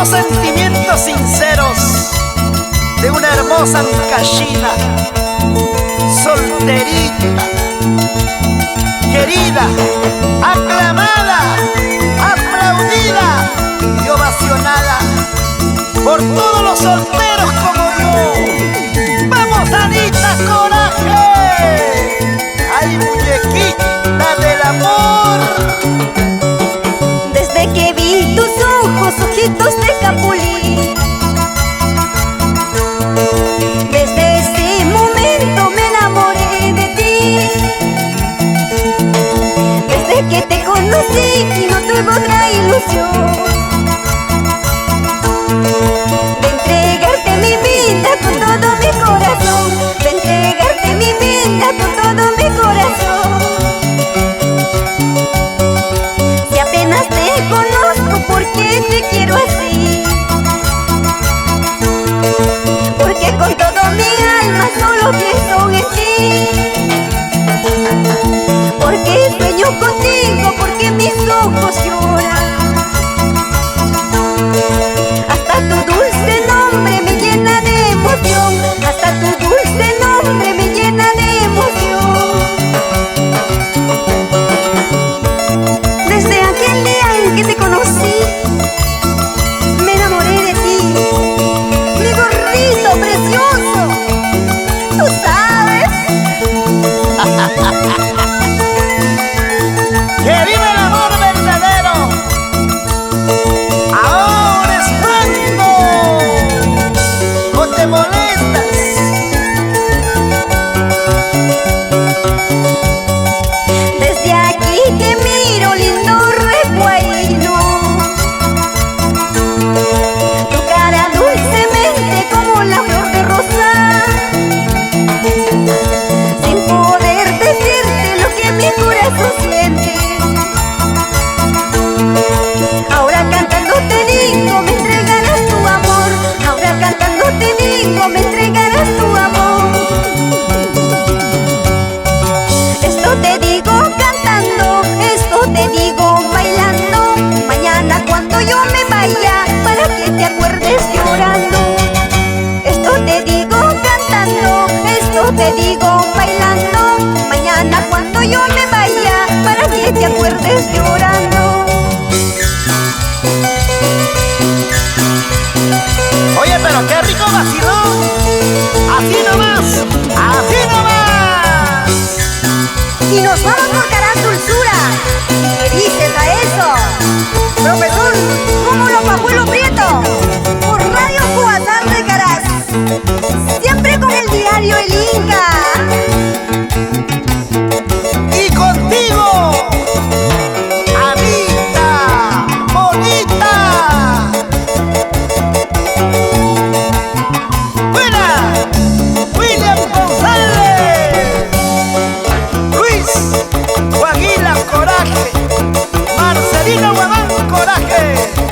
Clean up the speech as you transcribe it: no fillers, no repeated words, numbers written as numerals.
los sentimientos sinceros de una hermosa ancashina, solterita, querida, aclamada, aplaudida y ovacionada por todos los solteros como yo. ¡Vamos, Anita, coraje! ¡Ay, muñequita del amor! Desde que vi tus ojos, ojitos de capulín, desde ese momento me enamoré de ti. Desde que te conocí no tuve otra ilusión de entregarte mi vida con todo mi corazón, de entregarte mi vida con todo mi corazón. Si apenas te conozco, ¿por qué te quiero así? Porque con todo mi alma solo pienso en ti. Porque sueño contigo, porque mis ojos lloran. Hasta tu dulce nombre me llena de emoción, hasta tu dulce nombre me llena de emoción. Desde aquel día en que te conocí, me enamoré de ti, mi gorrito precioso, tú sabes. ¡Que viva el amor verdadero! ¡Ahora es cuando! ¡No te molestas! Desde aquí te miro, lindo recuaíno, tu cara dulcemente como la flor de rosa, sin poder decirte lo que mi corazón siente. Ahora cantando te digo, me entregarás tu amor. Ahora cantando te digo, me entregarás tu amor. Esto te digo cantando, esto te digo bailando. Mañana cuando yo me vaya, para que te acuerdes llorando. Esto te digo cantando, esto te digo bailando. Mañana cuando yo me vaya, para que te acuerdes llorando. Oye, pero qué rico vacilón. Así nomás, así nomás. Y nos vamos por Caraz Dulzura. ¿Qué dices a eso? Profesor, ¿cómo lo Pajuelo Prieto? Por Radio Cuazar de Caraz. Siempre con el diario El Inca. Y contigo, Anita, bonita. Buena, William González, Luis Guaguila Coraje, Marcelino Guamán Coraje.